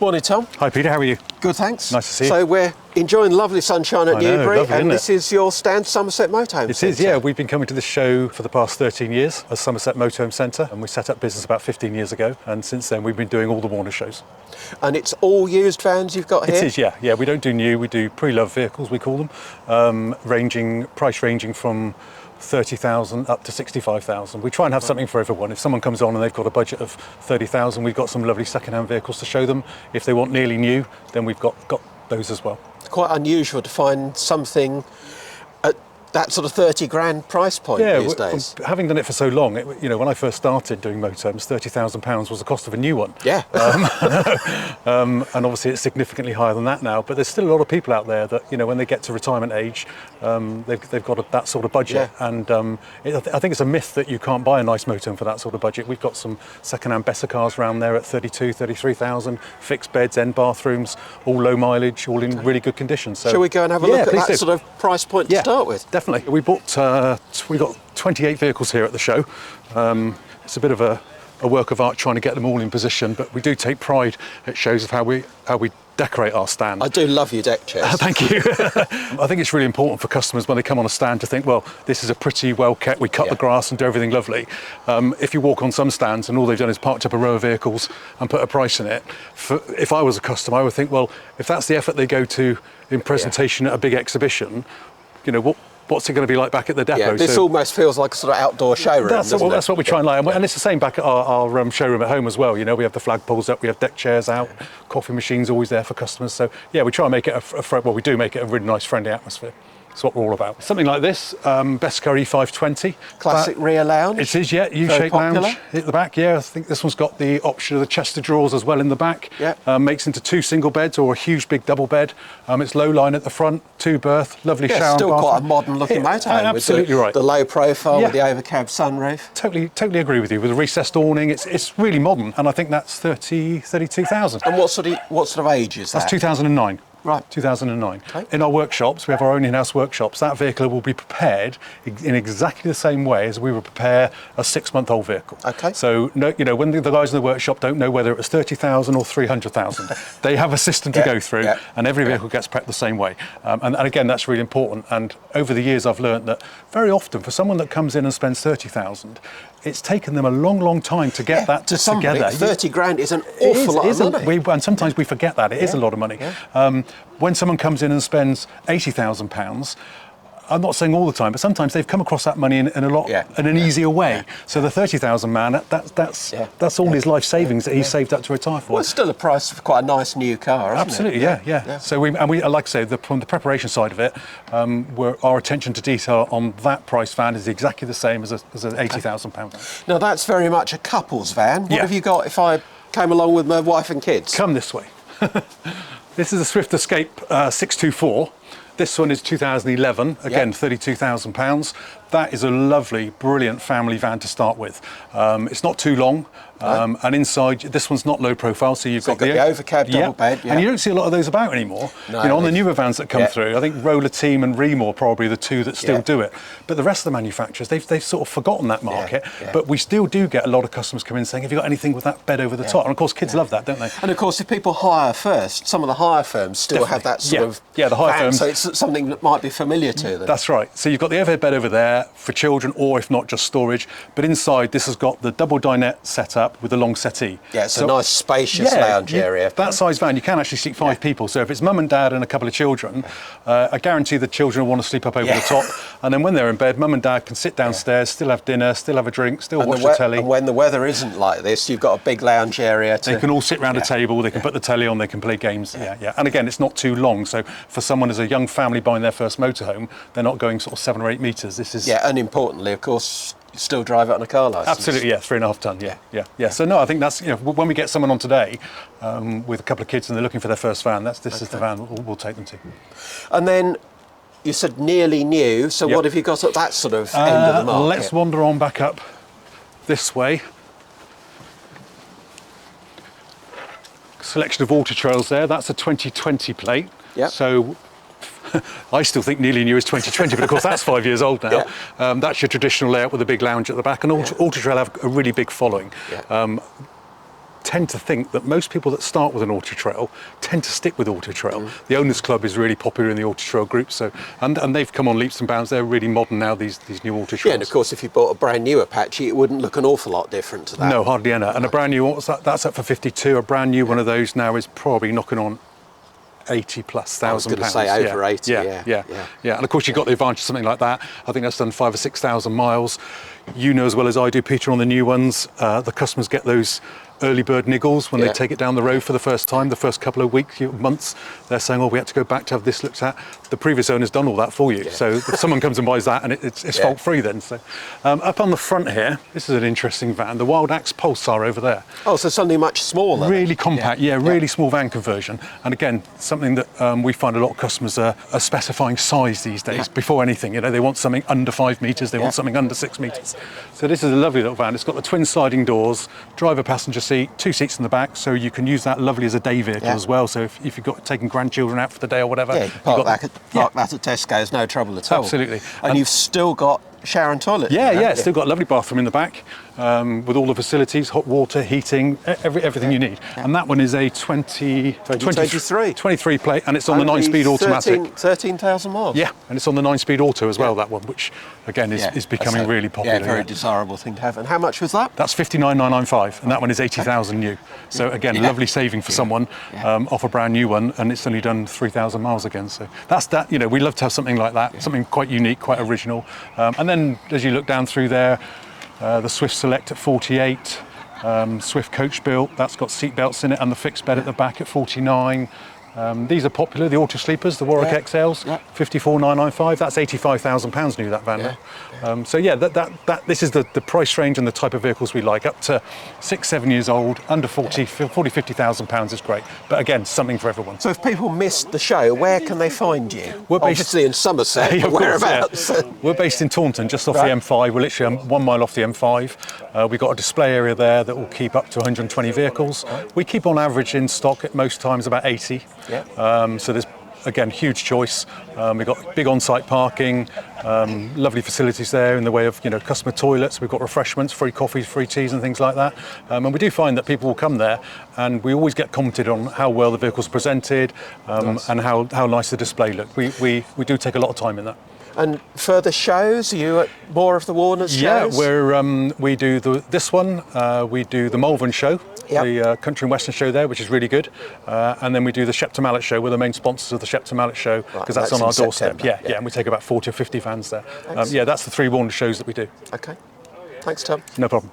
Morning, Tom. Hi, Peter. How are you? Good, thanks. Nice to see you. So we're enjoying lovely sunshine at Newbury, lovely, and this isn't it? is your stand, Somerset Motorhome Centre. It is, yeah. We've been coming to this show for the past 13 years as Somerset Motorhome Centre, and we set up business about 15 years ago, and since then we've been doing all the Warner shows. And it's all used vans you've got here? It is, yeah. Yeah, we don't do new, we do pre-loved vehicles, we call them, price ranging from 30,000 up to 65,000. We try and have something for everyone. If someone comes on and they've got a budget of 30,000, we've got some lovely second-hand vehicles to show them. If they want nearly new, then we've got those as well. It's quite unusual to find something at that sort of 30 grand price point these days. Having done it for so long, when I first started doing motorhomes, £30,000 was the cost of a new one. Yeah. And obviously it's significantly higher than that now, but there's still a lot of people out there that, when they get to retirement age, they've got that sort of budget. Yeah. And I think it's a myth that you can't buy a nice motorhome for that sort of budget. We've got some second-hand better cars around there at 32, 33,000, fixed beds, end bathrooms, all low mileage, all in really good condition. So, shall we go and have a look at that sort of price point to start with? Definitely. We got 28 vehicles here at the show. It's a bit of a work of art trying to get them all in position, but we do take pride at shows of how we decorate our stand. I do love your deck chairs. Thank you. I think it's really important for customers when they come on a stand to think, well, this is a pretty well kept, we cut the grass and do everything lovely. If you walk on some stands and all they've done is parked up a row of vehicles and put a price in it, if I was a customer, I would think, well, if that's the effort they go to in presentation at a big exhibition, what's it going to be like back at the depot? Yeah, this almost feels like a sort of outdoor showroom. That's what we try and like, and it's the same back at our showroom at home as well. We have the flagpoles up, we have deck chairs out, coffee machines always there for customers. So yeah, we try and make it we do make it a really nice, friendly atmosphere. That's what we're all about. Something like this, Beskar E520. Classic rear lounge. It is, yeah, U-shaped lounge at the back. Yeah, I think this one's got the option of the chest of drawers as well in the back. Yeah. Makes into 2 single beds or a huge big double bed. It's low line at the front, 2 berth, lovely shower and bath. Still quite a modern looking motorhome. Absolutely right. The low profile with the overcab sunroof. Totally agree with you. With a recessed awning, it's really modern, and I think that's 32,000. And what sort of age is that? That's 2009. Right. 2009. Okay. In our workshops, we have our own in-house workshops. That vehicle will be prepared in exactly the same way as we would prepare a 6-month-old vehicle. Okay. So, when the guys in the workshop don't know whether it was 30,000 or 300,000, they have a system to go through, and every vehicle gets prepped the same way. And again, that's really important. And over the years, I've learned that very often, for someone that comes in and spends 30,000, it's taken them a long, long time to get that together. 30 grand is an awful lot of money. And sometimes we forget that. It is a lot of money. Yeah. When someone comes in and spends £80,000, I'm not saying all the time, but sometimes they've come across that money in an easier way. Yeah. So the 30,000 man, that's all his life savings that he's saved up to retire for. Well, it's still a price for quite a nice new car, isn't it? Absolutely, yeah. So we, like I say, from the preparation side of it, our attention to detail on that price van is exactly the same as an £80,000 van. Now that's very much a couple's van. What have you got if I came along with my wife and kids? Come this way. This is a Swift Escape 624. This one is 2011, again, £32,000. That is a lovely, brilliant family van to start with. It's not too long, and inside, this one's not low profile, so you've got the overcab double bed. Yeah. And you don't see a lot of those about anymore. No, on the newer vans that come through, I think Roller Team and Remor are probably the two that still do it. But the rest of the manufacturers, they've sort of forgotten that market. But we still do get a lot of customers come in saying, have you got anything with that bed over the top? And of course, kids love that, don't they? And of course, if people hire first, some of the hire firms still have that sort of the hire firms. So it's something that might be familiar to them. That's right. So you've got the overhead bed over there for children, or if not, just storage. But inside, this has got the double dinette setup with a long settee. Yeah, it's a nice spacious lounge area. That size van, you can actually seat 5 people. So if it's mum and dad and a couple of children, I guarantee the children will want to sleep up over the top. And then when they're in bed, mum and dad can sit downstairs, still have dinner, still have a drink, still watch the telly. And when the weather isn't like this, you've got a big lounge area. They can all sit round a table, they can put the telly on, they can play games. Yeah. And again, it's not too long. So for someone as a young family buying their first motorhome, they're not going sort of 7 or 8 metres. This is... Yeah, and importantly, of course, you still drive it on a car licence. Absolutely, 3.5 tonne, yeah. So no, I think that's, when we get someone on today with a couple of kids and they're looking for their first van, this is the van we'll take them to. And then you said nearly new, so what have you got at that sort of end of the market? Let's wander on back up this way. Selection of Auto Trails there, that's a 2020 plate. Yeah. So I still think nearly new is 2020, but of course that's 5 years old now. That's your traditional layout with a big lounge at the back, and Auto Trail have a really big following. 10 tend to think that most people that start with an Auto Trail tend to stick with Auto Trail. The Owners Club is really popular in the Auto Trail group, so and they've come on leaps and bounds. They're really modern now, these new Auto Trails. Yeah, and of course, if you bought a brand new Apache, it wouldn't look an awful lot different to that. No, hardly any. And a brand new, what's that? That's up for 52. A brand new one of those now is probably knocking on 80 plus thousand pounds. I was going to say over 80, yeah. And of course, you've got the advantage of something like that. I think that's done 5,000 or 6,000 miles. You know as well as I do, Peter, on the new ones, the customers get those early bird niggles when they take it down the road for the first time. The first couple of weeks, months, they're saying, "Oh, we had to go back to have this looked at." The previous owner's done all that for you. So if someone comes and buys that, and it's fault free then. So up on the front here, this is an interesting van, the Wild Axe Pulsar over there. Oh, so something much smaller. Really compact, really small van conversion. And again, something that we find a lot of customers are specifying size these days before anything. You know, they want something under 5 metres, they want something under 6 metres. So this is a lovely little van. It's got the twin sliding doors, driver passenger seat, 2 seats in the back, so you can use that lovely as a day vehicle as well. So if you've got taking grandchildren out for the day or whatever, you park that at Tesco's, no trouble at all. Absolutely. And you've still got shower and toilet. Still got a lovely bathroom in the back with all the facilities, hot water, heating, everything you need. And that one is a 23 plate, and it's on the 9-speed automatic. 13,000 miles. Yeah, and it's on the 9-speed auto as well, that one, which again is becoming really popular. Yeah, very desirable thing to have. And how much was that? That's 59,995, and that one is 80,000 new. So again, lovely saving for someone off a brand new one, and it's only done 3,000 miles again. So that's that. You know, we love to have something like that, something quite unique, quite original. And then as you look down through there, the Swift Select at 48, Swift Coach Built, that's got seat belts in it and the fixed bed at the back at 49. These are popular, the Auto Sleepers, the Warwick XLs, 54,995. That's £85,000 new, that van now. So this is the price range and the type of vehicles we like. Up to 6-7 years old, under 50,000 pounds is great. But again, something for everyone. So if people missed the show, where can they find you? We're based, obviously in Somerset, but whereabouts? We're based in Taunton, just off the M5. We're literally 1 mile off the M5. We've got a display area there that will keep up to 120 vehicles. We keep on average in stock at most times about 80. So there's again huge choice. We've got big on-site parking, lovely facilities there in the way of customer toilets. We've got refreshments, free coffees, free teas and things like that. And we do find that people will come there, and we always get commented on how well the vehicle's presented and how nice the display looked. We do take a lot of time in that. And further shows, are you at more of the Warner's shows? Yeah, we do this one. We do the Malvern show, the Country and Western show there, which is really good. And then we do the Shepton Mallet show. We're the main sponsors of the Shepton Mallet show because that's on our doorstep. Yeah, and we take about 40 or 50 vans there. That's the 3 Warner shows that we do. Okay. Thanks, Tom. No problem.